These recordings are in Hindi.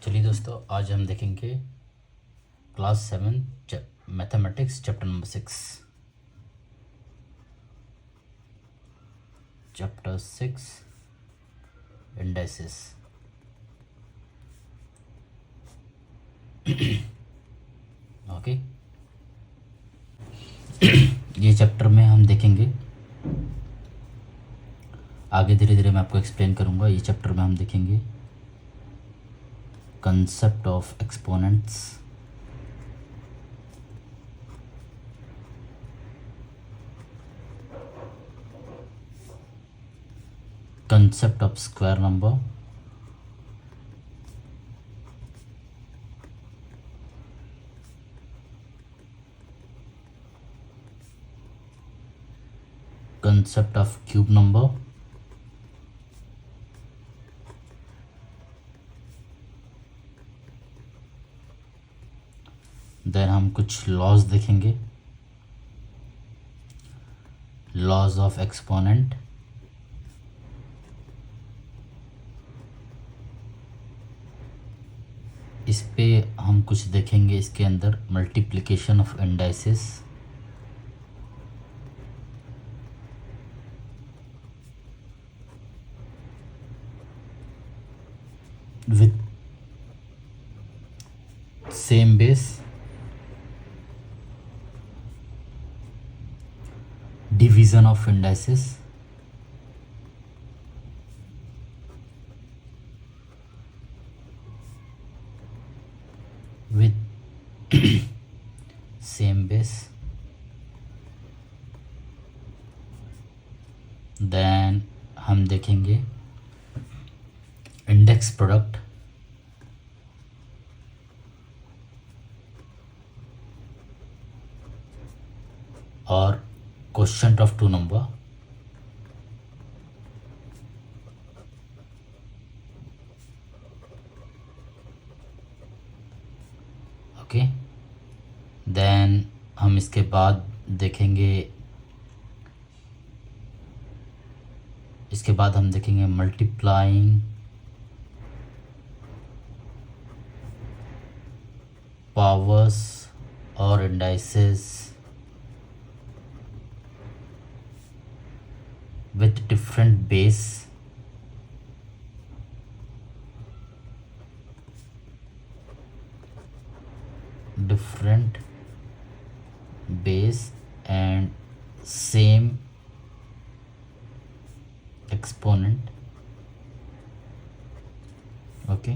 चलिए दोस्तों, आज हम देखेंगे class 7 mathematics chapter number 6। Chapter 6 indices. Okay, ये चैप्टर में हम देखेंगे, आगे धीरे धीरे मैं आपको एक्सप्लेन करूँगा। ये चैप्टर में हम देखेंगे concept of exponents, concept of square number, concept of cube number, then हम कुछ लॉज देखेंगे, लॉज ऑफ एक्सपोनेंट, इस पे हम कुछ देखेंगे। इसके अंदर multiplication of indices, with same base, division of indices, with same base, then हम देखेंगे इंडेक्स प्रोडक्ट, और quotient of two number. Okay, then हम इसके बाद देखेंगे, हम देखेंगे मल्टीप्लाइंग पावर्स और indices with different base, and same exponent। Okay,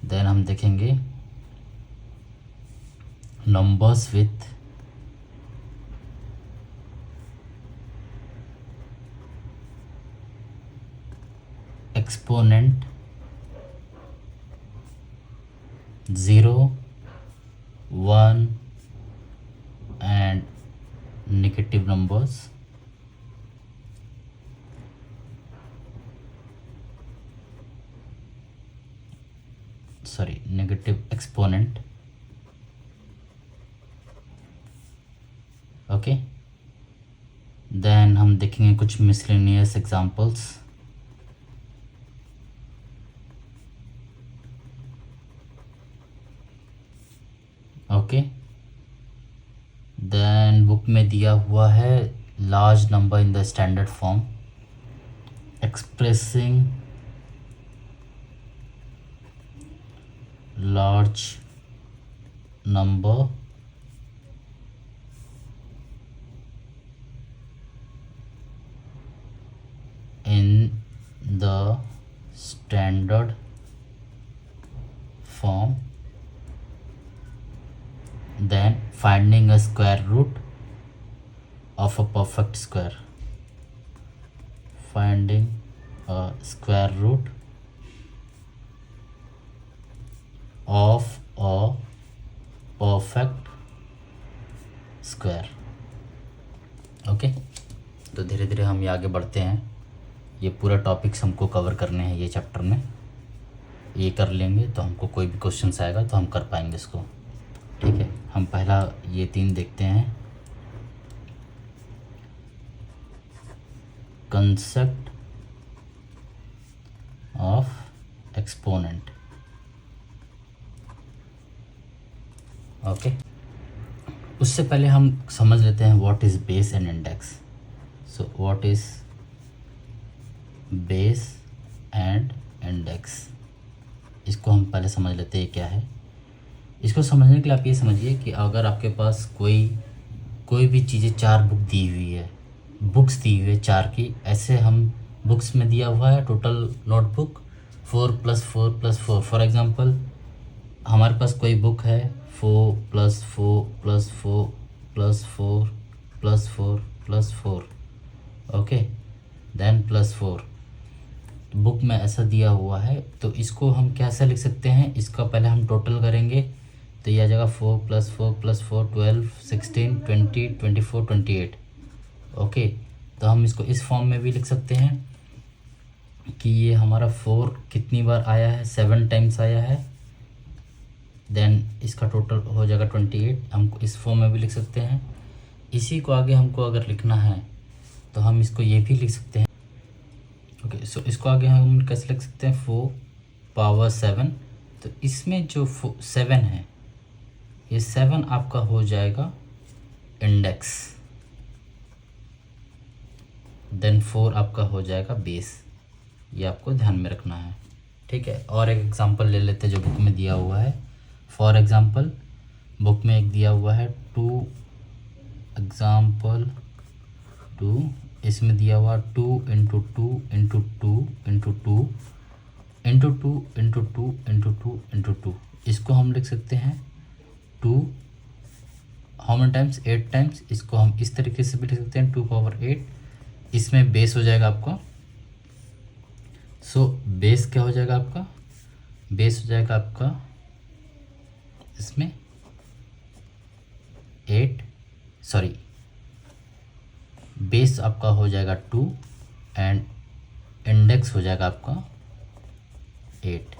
then हम देखेंगे numbers with exponent 0, 1 and negative numbers। negative exponent। Okay, then हम देखेंगे कुछ miscellaneous examples. Okay, then book में दिया हुआ है large number in the standard form, expressing large number in the standard form, then finding a square root of a perfect square, finding a square root of a perfect square। Okay, तो धीरे धीरे हम ये आगे बढ़ते हैं। ये पूरा टॉपिक्स हमको कवर करने हैं ये चैप्टर में। ये कर लेंगे तो हमको कोई भी क्वेश्चंस आएगा तो हम कर पाएंगे इसको। ठीक है, हम पहला ये 3 देखते हैं। Concept of exponent. ओके, उससे पहले हम समझ लेते हैं what is base and index. So what is base and index, इसको हम पहले समझ लेते हैं क्या है। इसको समझने के लिए आप ये समझिए कि अगर आपके पास कोई भी चीज़ें 4 बुक दी हुई है, बुक्स दी हुई है 4 की, ऐसे हम बुक्स में दिया हुआ है टोटल नोटबुक 4 + 4 + 4। फॉर एग्ज़ाम्पल हमारे पास कोई बुक है 4 + 4 + 4 + 4 + 4 + 4, ओके, देन +4 बुक में ऐसा दिया हुआ है। तो इसको हम कैसे लिख सकते हैं, इसका पहले हम टोटल करेंगे तो यह आ जाएगा 4 + 4 + 4 12 16 20 24 28, ओके। तो हम इसको इस फॉर्म में भी लिख सकते हैं कि ये हमारा 4 कितनी बार आया है, 7 टाइम्स आया है, देन इसका टोटल हो जाएगा 28। हम इस फॉर्म में भी लिख सकते हैं। इसी को आगे हमको अगर लिखना है तो हम इसको ये भी लिख सकते हैं, ओके। सो इसको आगे हम कैसे लिख सकते हैं, 4⁻7। तो इसमें जो 7 है, ये 7 आपका हो जाएगा इंडेक्स, देन 4 आपका हो जाएगा बेस। ये आपको ध्यान में रखना है, ठीक है। और एक एग्जांपल ले लेते हैं जो बुक में दिया हुआ है। फॉर एग्जांपल बुक में एक दिया हुआ है 2 एग्जाम्पल 2, इसमें दिया हुआ 2 × 2 × 2 × 2 × 2 × 2 × 2 × 2। इसको हम लिख सकते हैं 2 हाउ मेनी टाइम्स, 8 टाइम्स। इसको हम इस तरीके से भी लिख सकते हैं 2⁻8। इसमें बेस हो जाएगा आपका, सो बेस क्या हो जाएगा आपका, बेस हो जाएगा आपका इसमें 8, सॉरी, बेस आपका हो जाएगा 2 एंड इंडेक्स हो जाएगा आपका 8,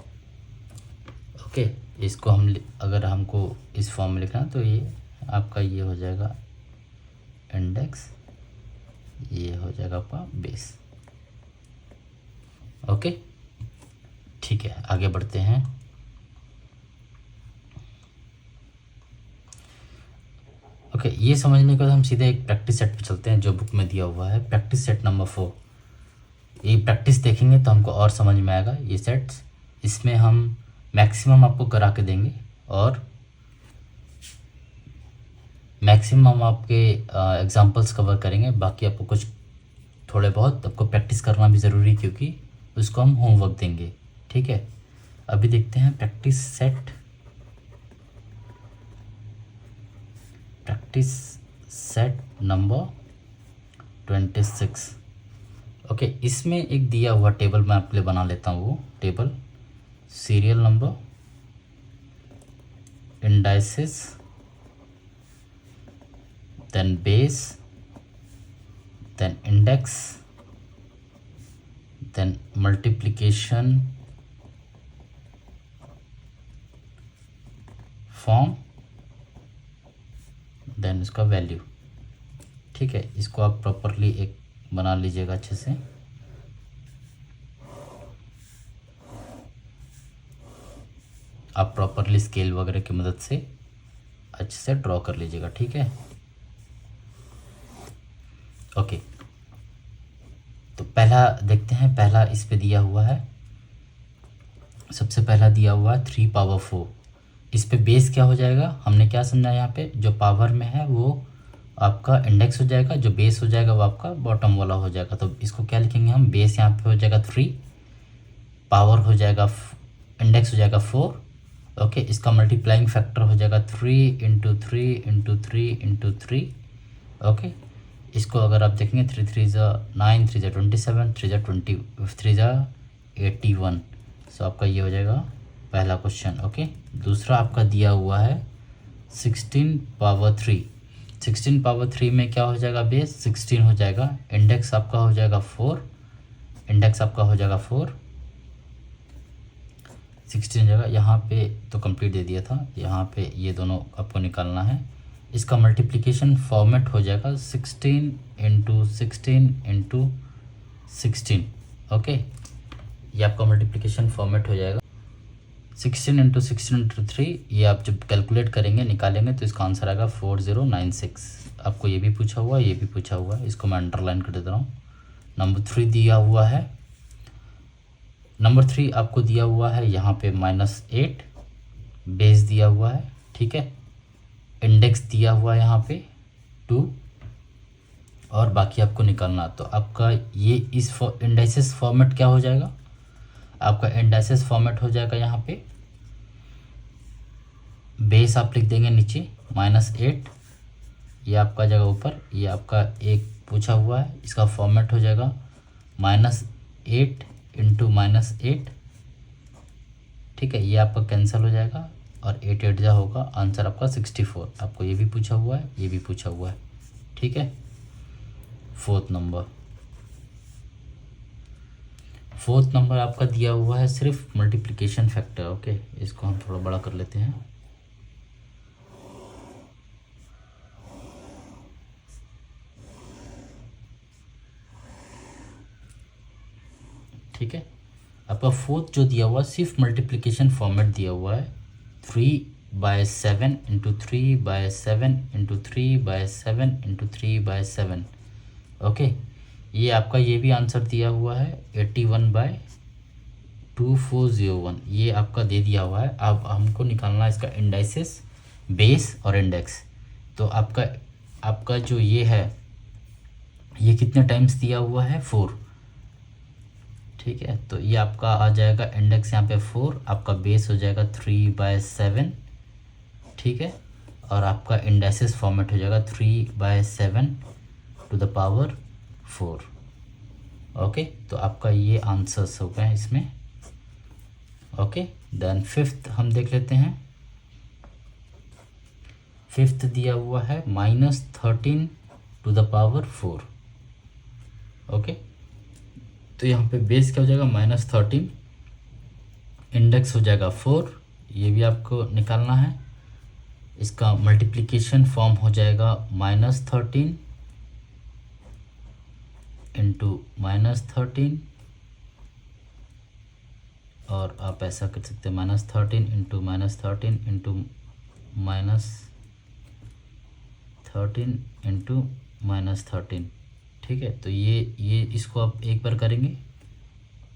ओके। इसको हम अगर हमको इस फॉर्म में लिखना है तो ये आपका ये हो जाएगा इंडेक्स, ये हो जाएगा आपका बेस, ओके, ठीक है। आगे बढ़ते हैं। ओके, ये समझने के बाद हम सीधे एक प्रैक्टिस सेट पे चलते हैं जो बुक में दिया हुआ है, प्रैक्टिस सेट नंबर 4। ये प्रैक्टिस देखेंगे तो हमको और समझ में आएगा ये सेट्स। इसमें हम मैक्सिमम आपको करा के देंगे और मैक्सिमम हम आपके एग्जांपल्स कवर करेंगे। बाकी आपको कुछ थोड़े बहुत आपको प्रैक्टिस करना भी ज़रूरी, क्योंकि उसको हम होमवर्क देंगे, ठीक है। अभी देखते हैं प्रैक्टिस सेट नंबर 26, ओके। इसमें एक दिया हुआ टेबल मैं आपके लिए बना लेता हूँ। वो table serial number, indices, then base, then index, then multiplication form, then इसका वैल्यू, ठीक है। इसको आप प्रॉपरली एक बना लीजिएगा अच्छे से। आप प्रॉपरली स्केल वगैरह की मदद से अच्छे से ड्रॉ कर लीजिएगा, ठीक है, ओके। तो पहला देखते हैं, पहला इस पे दिया हुआ है, सबसे पहला दिया हुआ है 3⁻4। इस पे बेस क्या हो जाएगा, हमने क्या समझा यहाँ पे, जो पावर में है वो आपका इंडेक्स हो जाएगा, जो बेस हो जाएगा वो आपका बॉटम वाला हो जाएगा। तो इसको क्या लिखेंगे हम, बेस यहाँ पे हो जाएगा 3, पावर हो जाएगा, इंडेक्स हो जाएगा 4, ओके। इसका मल्टीप्लाइंग फैक्टर हो जाएगा 3 × 3 × 3 × 3, ओके। इसको अगर आप देखेंगे 3 3 9, 3 27, 3 20, 3 81। सो आपका ये हो जाएगा पहला क्वेश्चन, ओके। दूसरा आपका दिया हुआ है 16⁻3। 16⁻3 में क्या हो जाएगा, बेस 16 हो जाएगा, इंडेक्स आपका हो जाएगा 4, इंडेक्स आपका हो जाएगा 4, 16 हो जाएगा। यहाँ पे तो कंप्लीट दे दिया था, यहाँ पे ये दोनों आपको निकालना है। इसका मल्टीप्लिकेशन फॉर्मेट हो जाएगा 16 × 16 × 16, ओके। ये आपका मल्टीप्लिकेशन फॉर्मेट हो जाएगा 16 इंटू 16 इंटू 3, ये आप जब कैलकुलेट करेंगे निकालेंगे तो इसका आंसर आएगा 4096। आपको ये भी पूछा हुआ है, ये भी पूछा हुआ है, इसको मैं अंडरलाइन कर देता हूँ। नंबर 3 दिया हुआ है, नंबर 3 आपको दिया हुआ है यहाँ पे -8, बेस दिया हुआ है, ठीक है। इंडेक्स दिया हुआ है यहाँ पे 2, और बाकी आपको निकालना। तो आपका ये इस इंडाइसेस फॉर्मेट क्या हो जाएगा, आपका इंडाइसेस फॉर्मेट हो जाएगा यहाँ पे, बेस आप लिख देंगे नीचे -8, ये आपका जगह ऊपर, ये आपका एक पूछा हुआ है, इसका फॉर्मेट हो जाएगा -8 इंटू -8, ठीक है। ये आपका कैंसिल हो जाएगा और 8 8 जा होगा, आंसर आपका 64। आपको ये भी पूछा हुआ है, ये भी पूछा हुआ है, ठीक है। फोर्थ नंबर आपका दिया हुआ है सिर्फ मल्टीप्लिकेशन फैक्टर, ओके। इसको हम थोड़ा बड़ा कर लेते हैं। ठीक है, आपका फोर्थ जो दिया हुआ है सिर्फ मल्टीप्लिकेशन फॉर्मेट दिया हुआ है, 3/7 इंटू 3/7 इंटू 3/7 इंटू 3/7, ओके। ये आपका ये भी आंसर दिया हुआ है 81/2401, ये आपका दे दिया हुआ है। अब हमको निकालना है इसका इंडाइसेस, बेस और इंडेक्स। तो आपका जो ये है, ये कितने टाइम्स दिया हुआ है, 4, ठीक है। तो ये आपका आ जाएगा इंडेक्स यहाँ पे 4, आपका बेस हो जाएगा 3/7, ठीक है। और आपका इंडाइसेस फॉर्मेट हो जाएगा 3/7 टू द पावर 4, ओके। तो आपका ये आंसर्स हो गए इसमें, ओके। देन फिफ्थ हम देख लेते हैं। फिफ्थ दिया हुआ है -13 टू द पावर 4, ओके। तो यहाँ पे बेस क्या हो जाएगा, -13, इंडेक्स हो जाएगा 4, ये भी आपको निकालना है। इसका मल्टीप्लिकेशन फॉर्म हो जाएगा -13 इंटू -13, और आप ऐसा कर सकते हैं -13 इंटू -13 इंटू -13 इंटू -13, ठीक है। तो ये इसको आप एक बार करेंगे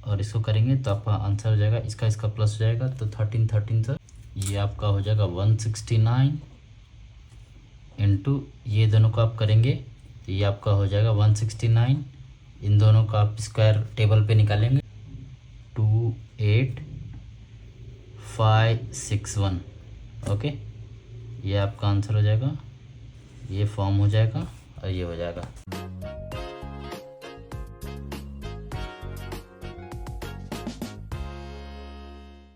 और इसको करेंगे तो आपका आंसर हो जाएगा, इसका प्लस हो जाएगा, तो 13 से ये आपका हो जाएगा 169 इंटू, ये दोनों को आप करेंगे तो ये आपका हो जाएगा 169, इन दोनों का आप स्क्वायर टेबल पे निकालेंगे 28561, ओके। ये आपका आंसर हो जाएगा, ये फॉर्म हो जाएगा और ये हो जाएगा।